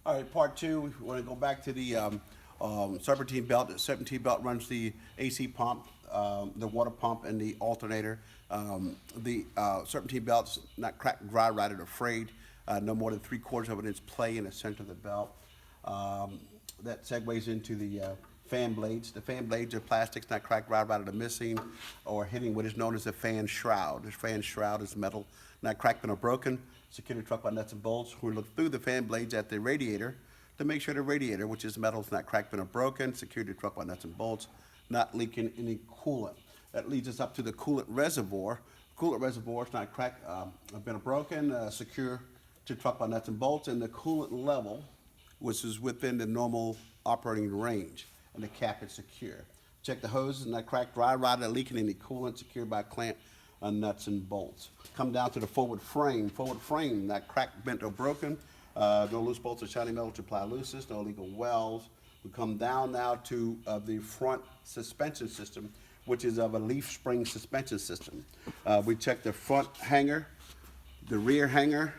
All right, part two, we want to go back to the serpentine belt. The serpentine belt runs the AC pump, the water pump, and the alternator. The serpentine belt's not cracked, dry, rotted, or frayed. No more than 3/4 of an inch play in the center of the belt. That segues into the fan blades. The fan blades are plastics, not cracked, dry, rotted, or missing, or hitting what is known as a fan shroud. The fan shroud is metal, not cracked or broken. Secure the truck by nuts and bolts. We look through the fan blades at the radiator to make sure the radiator, which is metal, is not cracked or broken. Secure the truck by nuts and bolts, not leaking any coolant. That leads us up to the coolant reservoir. Coolant reservoir is not cracked, been broken. Secure to truck by nuts and bolts, and the coolant level, which is within the normal operating range, and the cap is secure. Check the hoses, not cracked, dry, rotted, or leaking any coolant. Secured by clamp on nuts and bolts. Come down to the forward frame. Forward frame, not cracked, bent, or broken. No loose bolts or shiny metal to apply looseness. No illegal welds. We come down now to the front suspension system, which is of a leaf spring suspension system. We check the front hanger, the rear hanger,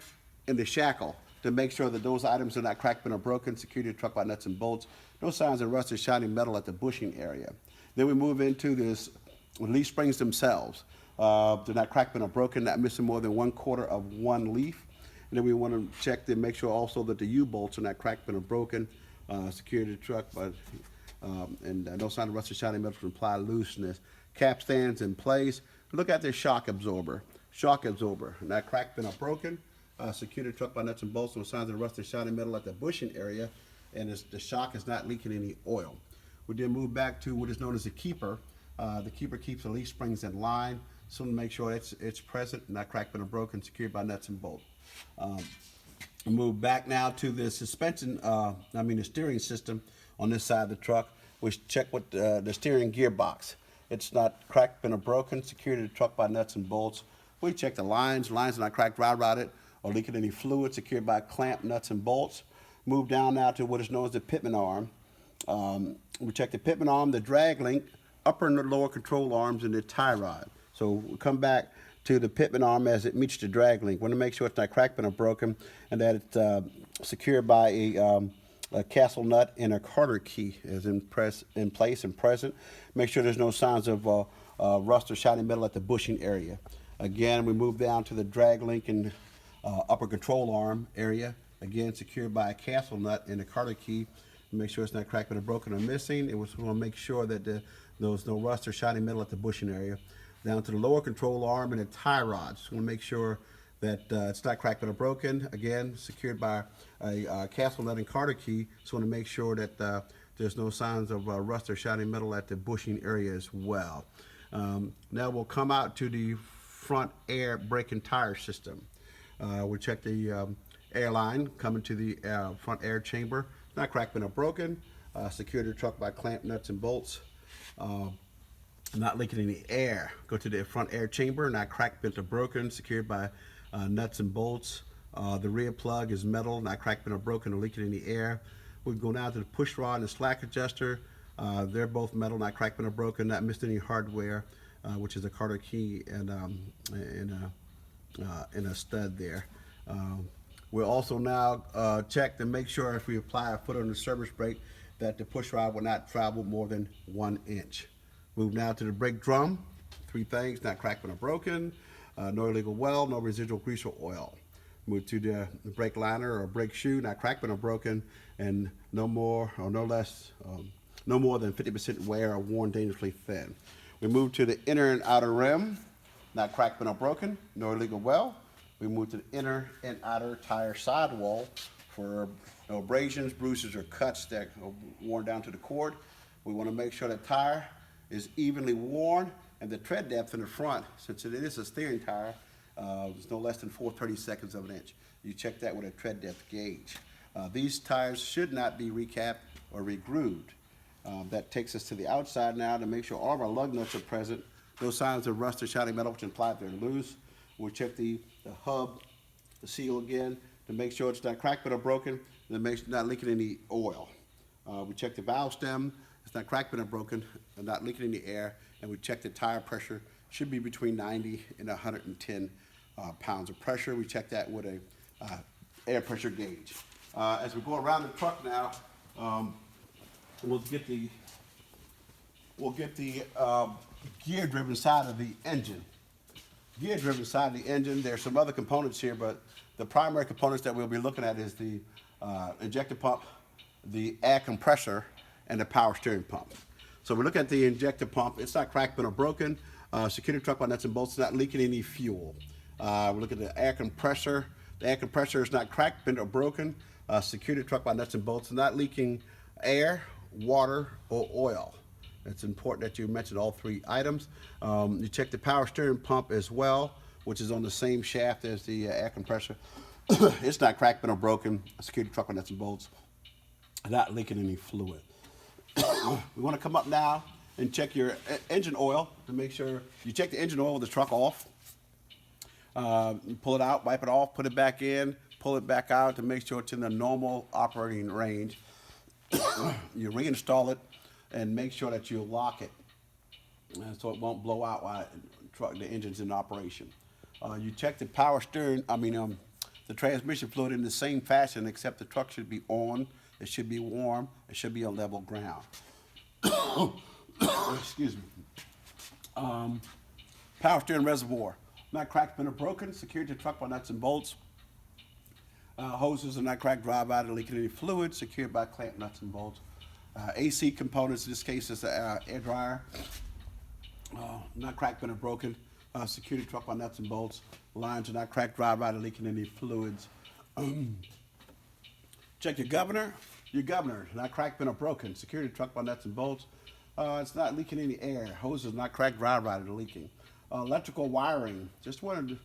and the shackle to make sure that those items are not cracked, bent, or broken. Secure the truck by nuts and bolts. No signs of rust or shiny metal at the bushing area. Then we move into this leaf springs themselves. They're not cracked, bent, or broken, not missing more than 1/4 of one leaf. And then we want to check to make sure also that the U-bolts are not cracked, bent, or broken. Secure the truck, no sign of rust or shiny metal to apply looseness. Cap stands in place. Look at the shock absorber. Shock absorber, not cracked, bent, or broken. Secure the truck by nuts and bolts. No signs of rust or shiny metal at the bushing area, and the shock is not leaking any oil. We then move back to what is known as the keeper. The keeper keeps the leaf springs in line, so to make sure it's present, not cracked, bent, or broken, secured by nuts and bolts. Move back now to the suspension, the steering system on this side of the truck. We check with the steering gearbox. It's not cracked, bent, or broken, secured to the truck by nuts and bolts. We check the lines. Lines are not cracked, dry, rotted, or leaking any fluid, secured by clamp, nuts, and bolts. Move down now to what is known as the pitman arm. We check the pitman arm, the drag link, upper and lower control arms, and the tie rod. So we come back to the pitman arm as it meets the drag link. We want to make sure it's not cracked, bent, or broken, and that it's secured by a castle nut and a Carter key is in place and present. Make sure there's no signs of rust or shiny metal at the bushing area. Again, we move down to the drag link and upper control arm area. Again, secured by a castle nut and a Carter key. Make sure it's not cracked, bent, or broken, or missing. We want to make sure that there's no rust or shiny metal at the bushing area. Down to the lower control arm and the tie rods. We want to make sure that it's not cracked, bent, or broken. Again, secured by a castle nut and Carter key. So we want to make sure that there's no signs of rust or shiny metal at the bushing area as well. Now we'll come out to the front air brake and tire system. We check the air line coming to the front air chamber. Not cracked, bent, or broken. Secure the truck by clamp, nuts, and bolts. Not leaking any air. Go to the front air chamber, not cracked, bent, or broken, secured by nuts and bolts. The rear plug is metal, not cracked, bent, or broken, or leaking any air. We go down to the push rod and the slack adjuster. They're both metal, not cracked, bent, or broken, not missed any hardware, which is a Carter key and a stud there. We'll also now check to make sure if we apply a foot on the service brake that the push rod will not travel more than 1 inch. Move now to the brake drum. 3 things, not cracked, bent, or broken, no illegal weld, no residual grease or oil. Move to the brake liner or brake shoe, not cracked, bent, or broken, and no more than 50% wear or worn dangerously thin. We move to the inner and outer rim, not cracked, bent, or broken, no illegal weld. We move to the inner and outer tire sidewall for no abrasions, bruises, or cuts that are worn down to the cord. We want to make sure the tire is evenly worn, and the tread depth in the front, since it is a steering tire, is no less than 4/32 of an inch. You check that with a tread depth gauge. These tires should not be recapped or regrooved. That takes us to the outside now to make sure all of our lug nuts are present. No signs of rust or shiny metal, which imply they're loose. We'll check the hub, the seal again, to make sure it's not cracked, bent, or broken, and to make sure it's not leaking any oil. We check the valve stem. It's not cracked, bent, or broken, and not leaking any air. And we check the tire pressure. Should be between 90 and 110 pounds of pressure. We check that with a air pressure gauge. As we go around the truck now, we'll get the gear-driven side of the engine. Gear-driven side of the engine. There's some other components here, but the primary components that we'll be looking at is the injector pump, the air compressor, and the power steering pump. So we look at the injector pump. It's not cracked, bent, or broken. Security truck by nuts and bolts. It's not leaking any fuel. We look at the air compressor. The air compressor is not cracked, bent, or broken. Security truck by nuts and bolts. Not leaking air, water, or oil. It's important that you mention all three items. You check the power steering pump as well, which is on the same shaft as the air compressor. It's not cracked, bent, or broken. Security truck by nuts and bolts. Not leaking any fluid. We want to come up now and check your engine oil to make sure you check the engine oil with the truck off. You pull it out, wipe it off, put it back in, pull it back out to make sure it's in the normal operating range. You reinstall it and make sure that you lock it so it won't blow out while the engine's in operation. You check the power steering, the transmission fluid in the same fashion, except the truck should be on, it should be warm, it should be on level ground. Excuse me. Power steering reservoir. Not cracked, bent, or broken. Secured to truck by nuts and bolts. Hoses are not cracked, drive out, or leaking any fluid. Secured by clamp nuts and bolts. AC components, in this case, is the air dryer. Not cracked, bent, or broken. Secured to truck by nuts and bolts. Lines are not cracked, drive out, or leaking any fluids. Check your governor. Your governor, not cracked, bent, or broken. Security truck by nuts and bolts. It's not leaking any air. Hose is not cracked, drive out, or leaking. Electrical wiring. Just wanted to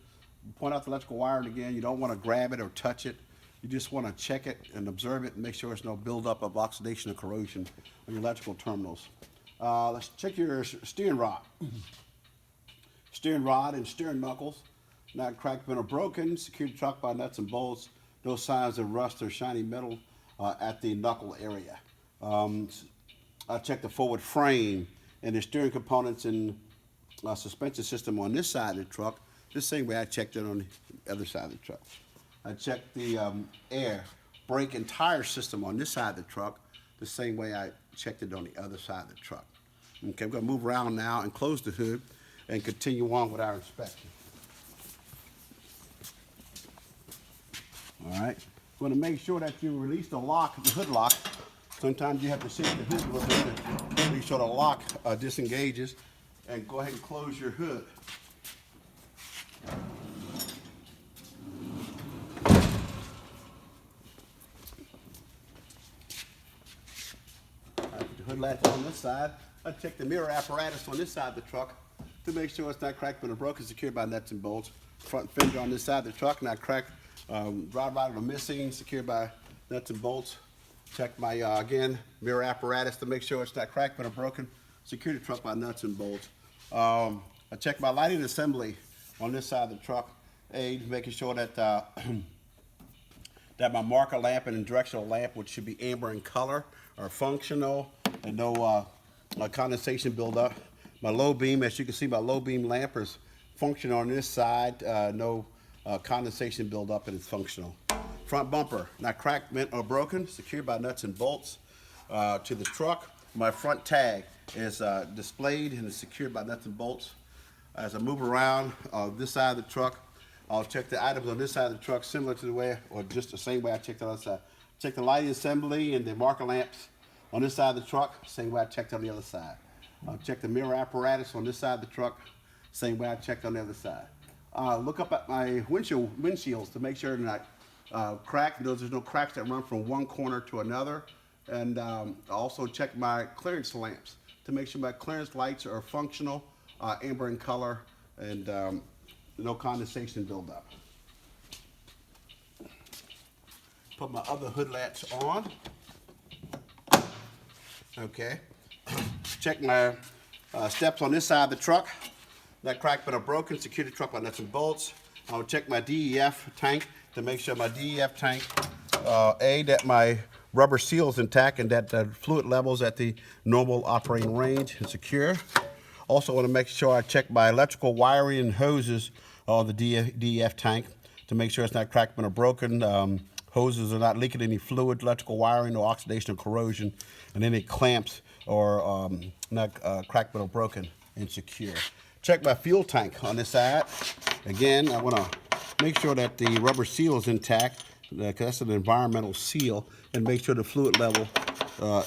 point out the electrical wiring again. You don't want to grab it or touch it. You just want to check it and observe it and make sure there's no buildup of oxidation or corrosion on your electrical terminals. Let's check your steering rod. Steering rod and steering knuckles. Not cracked, bent, or broken. Security truck by nuts and bolts. No signs of rust or shiny metal at the knuckle area. I checked the forward frame and the steering components and suspension system on this side of the truck, the same way I checked it on the other side of the truck. I checked the air, brake, and tire system on this side of the truck, the same way I checked it on the other side of the truck. Okay, I'm going to move around now and close the hood and continue on with our inspection. All right, going to make sure that you release the lock, the hood lock. Sometimes you have to shake the hood a little bit to make sure the lock disengages, and go ahead and close your hood. I put the hood latch on this side. I check the mirror apparatus on this side of the truck to make sure it's not cracked, bent, or broken, secured by nuts and bolts. Front fender on this side of the truck, not cracked. Drive light are missing, secured by nuts and bolts. Check my, again, mirror apparatus to make sure it's not cracked, bent, or broken. Secure the truck by nuts and bolts. I check my lighting assembly on this side of the truck, making sure that that my marker lamp and directional lamp, which should be amber in color, are functional and no condensation buildup. My low beam, as you can see, my low beam lamp is functional on this side, no condensation buildup, and it's functional. Front bumper, not cracked, bent, or broken, secured by nuts and bolts to the truck. My front tag is displayed and is secured by nuts and bolts. As I move around this side of the truck, I'll check the items on this side of the truck similar to the way, or just the same way I checked the other side. Check the lighting assembly and the marker lamps on this side of the truck, same way I checked on the other side. I'll check the mirror apparatus on this side of the truck, same way I checked on the other side. Look up at my windshields to make sure they're not cracked. There's no cracks that run from one corner to another. And also check my clearance lamps to make sure my clearance lights are functional, amber in color, and no condensation buildup. Put my other hood latch on. Okay. Check my steps on this side of the truck. Not cracked, but broken. Secure the truck by nuts and bolts. I'll check my DEF tank to make sure my DEF tank, that my rubber seal is intact and that the fluid levels at the normal operating range and secure. Also want to make sure I check my electrical wiring and hoses on the DEF tank to make sure it's not cracked, bent, or broken. hoses are not leaking any fluid, electrical wiring, no oxidation or corrosion, and any clamps or not cracked but or broken and secure. Check my fuel tank on this side. Again, I want to make sure that the rubber seal is intact, because that's an environmental seal, and make sure the fluid level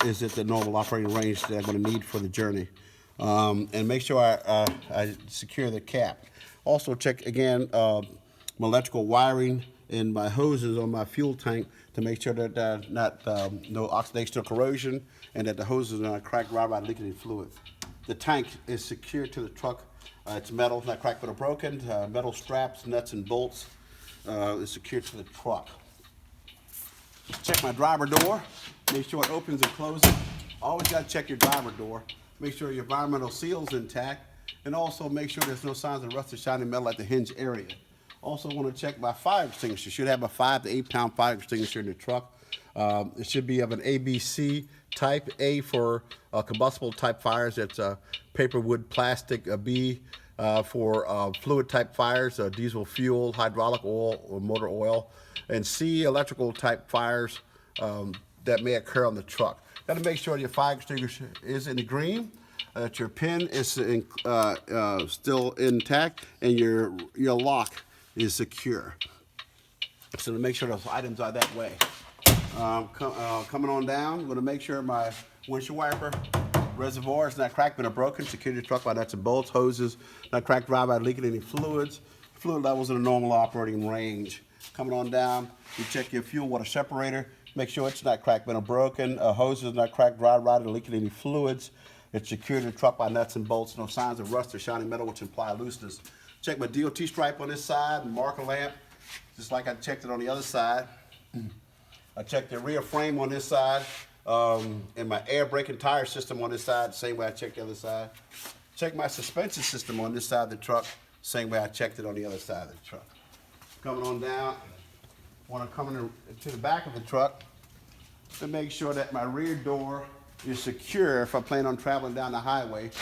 is at the normal operating range that I'm going to need for the journey. And make sure I secure the cap. Also check again my electrical wiring and my hoses on my fuel tank to make sure that no oxidation or corrosion, and that the hoses are not cracked, right by leaking fluid. The tank is secured to the truck. It's metal, not cracked but or broken. Metal straps, nuts and bolts is secured to the truck. Check my driver door. Make sure it opens and closes. Always got to check your driver door. Make sure your environmental seal is intact, and also make sure there's no signs of rusted shiny metal at the hinge area. Also want to check my fire extinguisher. Should have a 5 to 8 pound fire extinguisher in the truck. It should be of an ABC type. A for combustible type fires, that's paper, wood, plastic. B for fluid type fires, diesel fuel, hydraulic oil, or motor oil. And C, electrical type fires that may occur on the truck. Got to make sure your fire extinguisher is in the green, that your pin is still intact, and your lock is secure. So to make sure those items are that way. Coming on down, I'm going to make sure my windshield wiper reservoir is not cracked but broken. Secure your truck by nuts and bolts, hoses, not cracked, drive by leaking any fluids. Fluid levels in a normal operating range. Coming on down, you check your fuel water separator. Make sure it's not cracked but broken. Hoses not cracked, dry rotted, or leaking any fluids. It's secured to the truck by nuts and bolts. No signs of rust or shiny metal, which imply looseness. Check my DOT stripe on this side, and marker lamp, just like I checked it on the other side. I checked the rear frame on this side, and my air brake and tire system on this side, same way I checked the other side. Check my suspension system on this side of the truck, same way I checked it on the other side of the truck. Coming on down, want to come to the back of the truck to make sure that my rear door is secure if I plan on traveling down the highway.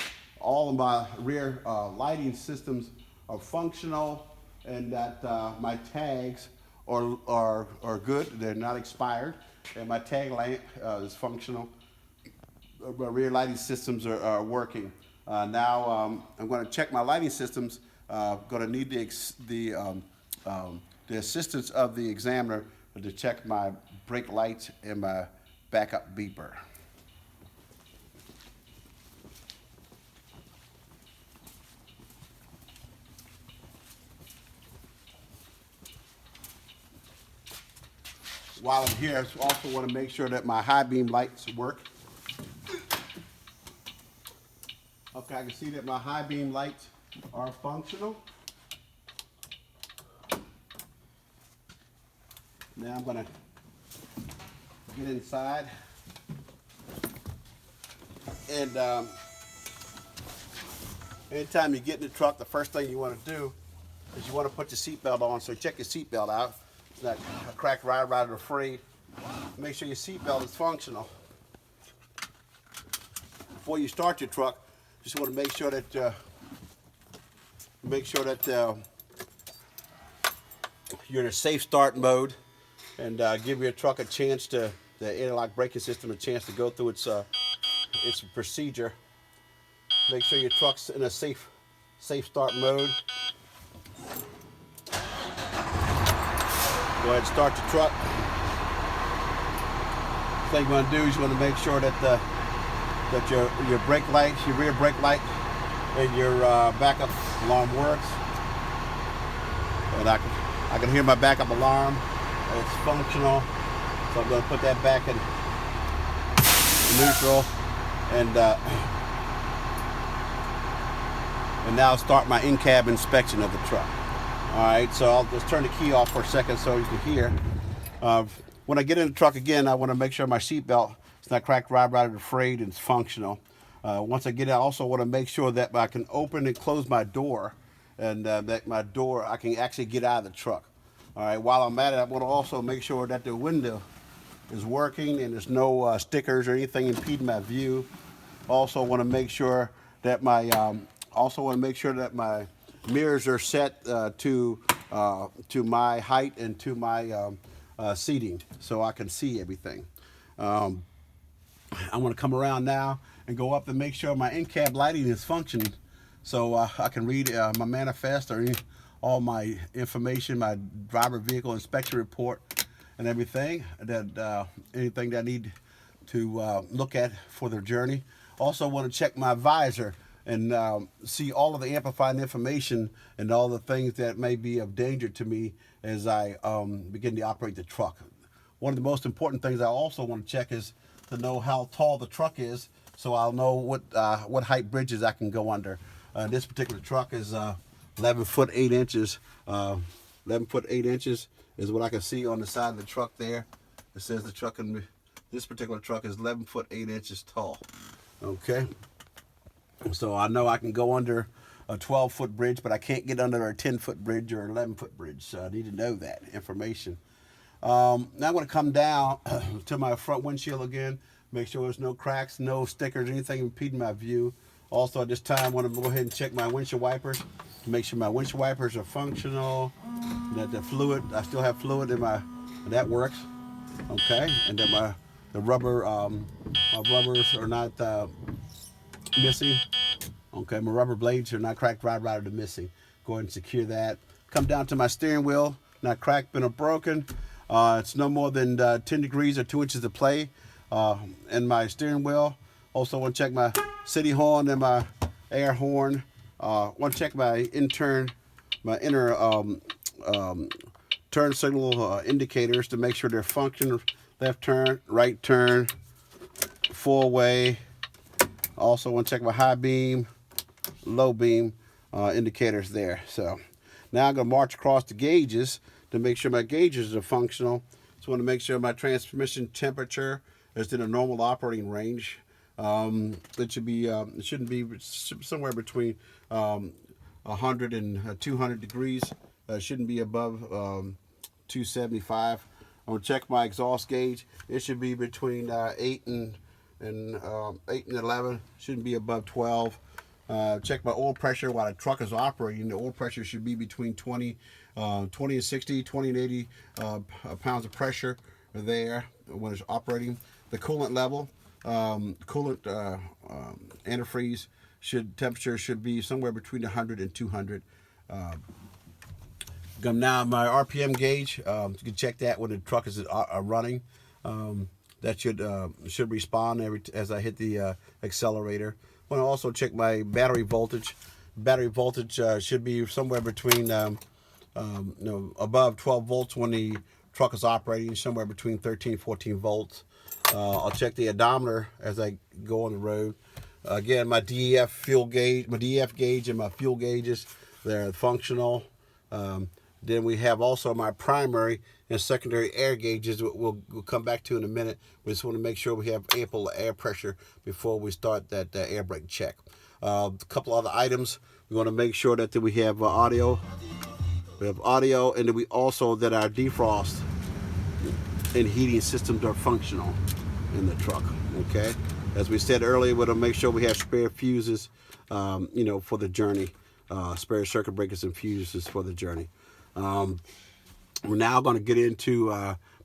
All of my rear lighting systems are functional, and that my tags are good, they're not expired, and my tag lamp is functional. My rear lighting systems are working. Now I'm going to check my lighting systems. Going to need the assistance of the examiner to check my brake lights and my backup beeper. While I'm here, I also want to make sure that my high beam lights work. Okay, I can see that my high beam lights are functional. Now I'm going to get inside, and anytime you get in the truck, the first thing you want to do is you want to put your seatbelt on. So check your seatbelt out. It's not a cracked, rotted, or frayed. Make sure your seatbelt is functional. Before you start your truck, just want to make sure that you're in a safe start mode, and give your truck a chance the interlock braking system a chance to go through its procedure. Make sure your truck's in a safe start mode. Go ahead and start the truck. The thing you want to do is you want to make sure that your brake lights, your rear brake light, and your backup alarm works. And I can hear my backup alarm. It's functional, so I'm going to put that back in neutral, and now start my in-cab inspection of the truck. All right, so I'll just turn the key off for a second so you can hear. When I get in the truck again, I want to make sure my seatbelt is not cracked, rotted, or frayed, and it's functional. Once I get in, I also want to make sure that I can open and close my door, and that my door, I can actually get out of the truck. All right, while I'm at it, I want to also make sure that the window is working and there's no stickers or anything impeding my view. Also want to make sure that my mirrors are set to my height and to my seating so I can see everything. Um, I'm going to come around now and go up and make sure my in-cab lighting is functioning so I can read my manifest or all my information, my driver vehicle inspection report and everything, that anything that I need to look at for their journey. Also want to check my visor and see all of the amplifying information and all the things that may be of danger to me as I begin to operate the truck. One of the most important things I also want to check is to know how tall the truck is, so I'll know what height bridges I can go under. This particular truck is 11 foot 8 inches. 11 foot 8 inches is what I can see on the side of the truck there. It says the truck in this particular truck is 11 foot 8 inches tall. Okay, so I know I can go under a 12 foot bridge, but I can't get under a 10 foot bridge or 11 foot bridge. So I need to know that information. Now I'm going to come down to my front windshield again, make sure there's no cracks, no stickers, anything impeding my view. Also at this time I want to go ahead and check my windshield wipers to make sure my windshield wipers are functional, that the fluid, I still have fluid in my, that works. Okay, and that the rubber, my rubbers are not missing. Okay, my rubber blades are not cracked, right out of missing. Go ahead and secure that. Come down to my steering wheel, not cracked, been or broken. It's no more than 10 degrees or 2 inches of play in my steering wheel. Also want to check my city horn and my air horn. Want to check my inner turn signal indicators to make sure they're functioning. Left turn, right turn, four-way. Also want to check my high beam, low beam indicators there. So now I'm going to march across the gauges to make sure my gauges are functional. Just want to make sure my transmission temperature is in a normal operating range. It should be, it shouldn't be somewhere between 100 and 200 degrees. Shouldn't be above 275. I'm gonna check my exhaust gauge. It should be between 8 and 11. Shouldn't be above 12. Check my oil pressure while the truck is operating. The oil pressure should be between 20 and 60, 20 and 80 pounds of pressure there when it's operating. The coolant level, coolant antifreeze temperature should be somewhere between 100 and 200. Now my RPM gauge, you can check that when the truck is running. That should respond as I hit the accelerator. I want to also check my battery voltage. Battery voltage should be somewhere between above 12 volts when the truck is operating, somewhere between 13 and 14 volts. I'll check the odometer as I go on the road. Again, my DEF fuel gauge, my DEF gauge and my fuel gauges, they're functional. Then we have also my primary and secondary air gauges. We'll come back to in a minute. We just want to make sure we have ample air pressure before we start that air brake check. A couple other items. We want to make sure that we have audio. We have audio, and then we also that our defrost and heating systems are functional in the truck. Okay. As we said earlier, we want to make sure we have spare fuses, for the journey. Spare circuit breakers and fuses for the journey. We're now going to get into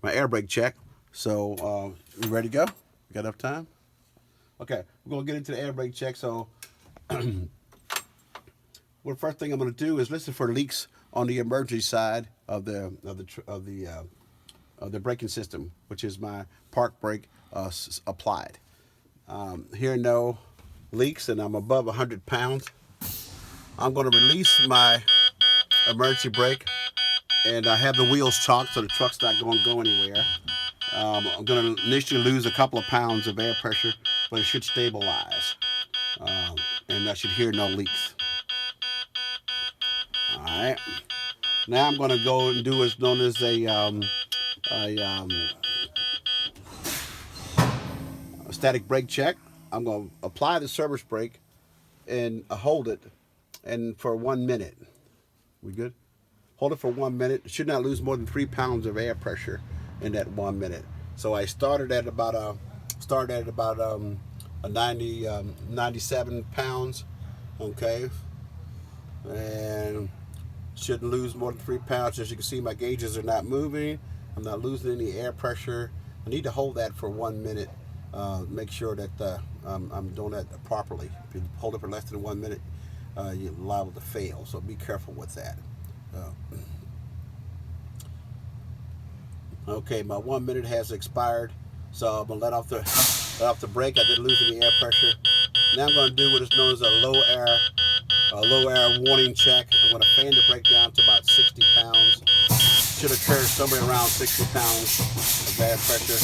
my air brake check. So, you ready to go? You got enough time? Okay, we're going to get into the air brake check. So, the first thing I'm going to do is listen for leaks on the emergency side of the braking system, which is my park brake applied. Here, no leaks, and I'm above 100 pounds. I'm going to release my emergency brake, and I have the wheels chalked so the truck's not going to go anywhere. I'm going to initially lose a couple of pounds of air pressure, but it should stabilize, and I should hear no leaks. All right. Now I'm going to go and do what's known as a static brake check. I'm going to apply the service brake and hold it, and for 1 minute. We good? Hold it for 1 minute. It should not lose more than 3 pounds of air pressure in that 1 minute. So I started at about 97 pounds. Okay, and shouldn't lose more than 3 pounds. As you can see, my gauges are not moving. I'm not losing any air pressure. I need to hold that for 1 minute. Make sure that I'm doing that properly. If you hold it for less than 1 minute, you're liable to fail. So be careful with that. Okay, my 1 minute has expired, so I'm gonna let off the brake. I didn't lose any air pressure. Now I'm gonna do what is known as a low air warning check. I'm gonna fan the brake down to about 60 pounds. Should occur somewhere around 60 pounds of air pressure.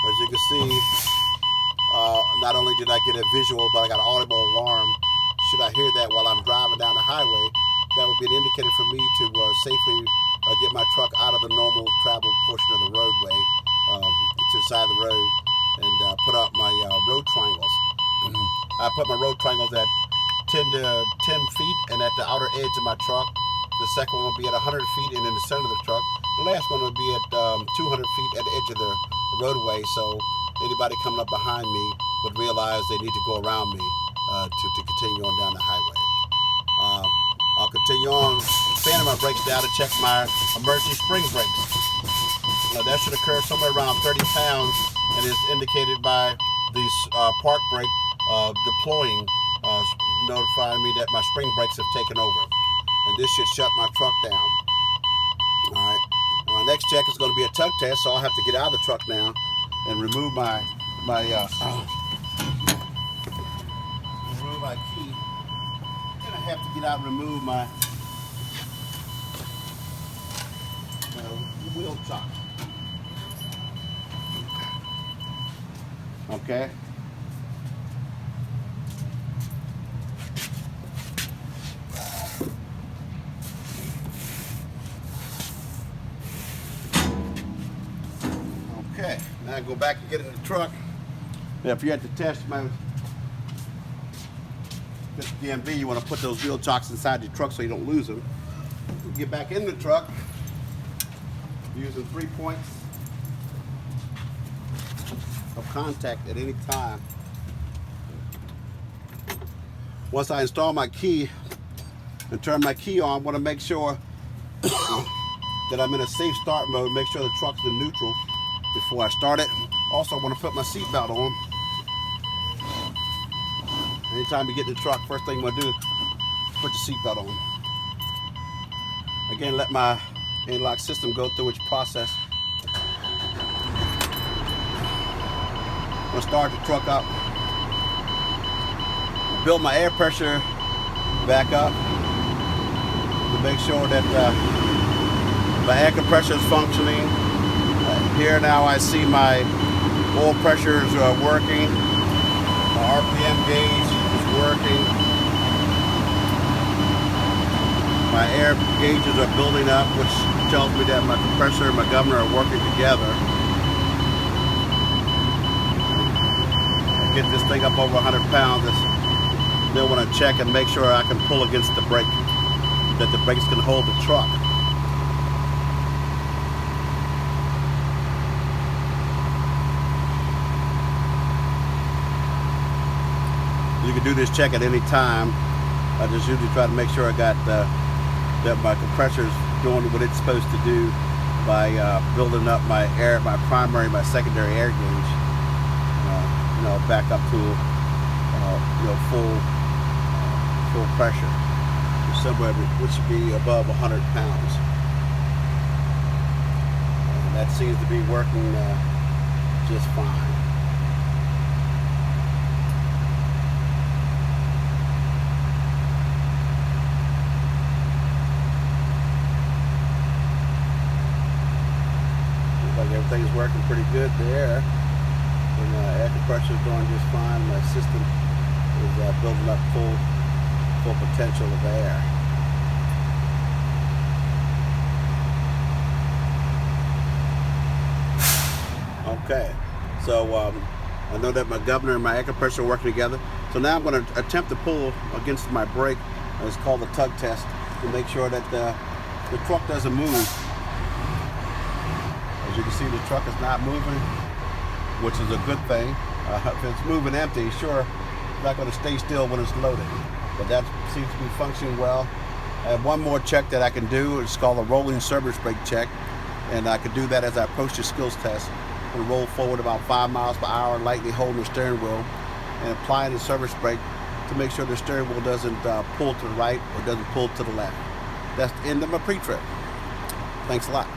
As you can see, not only did I get a visual, but I got an audible alarm. Should I hear that while I'm driving down the highway, that would be an indicator for me to safely get my truck out of the normal travel portion of the roadway to the side of the road and put up my road triangles. I put my road triangles at 10 feet and at the outer edge of my truck. The second one will be at 100 feet and in the center of the truck. The last one will be at 200 feet at the edge of the roadway, so anybody coming up behind me would realize they need to go around me to continue on down the highway. I'll continue on fanning my brakes down to check my emergency spring brakes. That should occur somewhere around 30 pounds and is indicated by the park brake deploying, notifying me that my spring brakes have taken over. And this should shut my truck down. All right. And my next check is going to be a tug test, so I'll have to get out of the truck now and remove my key. Then I have to get out and remove my wheel chock. Okay. Okay, now I go back and get in the truck. Now, if you're at the test, this DMV, you want to put those wheel chocks inside your truck so you don't lose them. Get back in the truck using 3 points of contact at any time. Once I install my key and turn my key on, I want to make sure that I'm in a safe start mode, make sure the truck's in neutral before I start it. Also, I want to put my seatbelt on. Anytime you get in the truck, first thing you want to do is put your seatbelt on. Again, let my anti-lock system go through its process. I'm going to start the truck up. Build my air pressure back up to make sure that my air compressor is functioning. Here now I see my oil pressures working. My RPM gauge is working. My air gauges are building up, which tells me that my compressor and my governor are working together. Get this thing up over 100 pounds. Then I want to check and make sure I can pull against the brake, that the brakes can hold the truck. You can do this check at any time. I just usually try to make sure I got that my compressor is doing what it's supposed to do by building up my primary, my secondary air gauge, back up to full pressure, somewhere which should be above 100 pounds. And that seems to be working just fine. Everything's working pretty good there. And air compressor is doing just fine. My system is building up full potential of air. Okay, so I know that my governor and my air compressor are working together. So now I'm going to attempt to pull against my brake. It's called the tug test, to make sure that the truck doesn't move. As you can see, the truck is not moving, which is a good thing. If it's moving empty, sure, it's not going to stay still when it's loaded. But that seems to be functioning well. I have one more check that I can do. It's called a rolling service brake check, and I could do that as I approach the skills test. I'm going to roll forward about 5 miles per hour, lightly holding the steering wheel and applying the service brake to make sure the steering wheel doesn't pull to the right or doesn't pull to the left. That's the end of my pre-trip. Thanks a lot.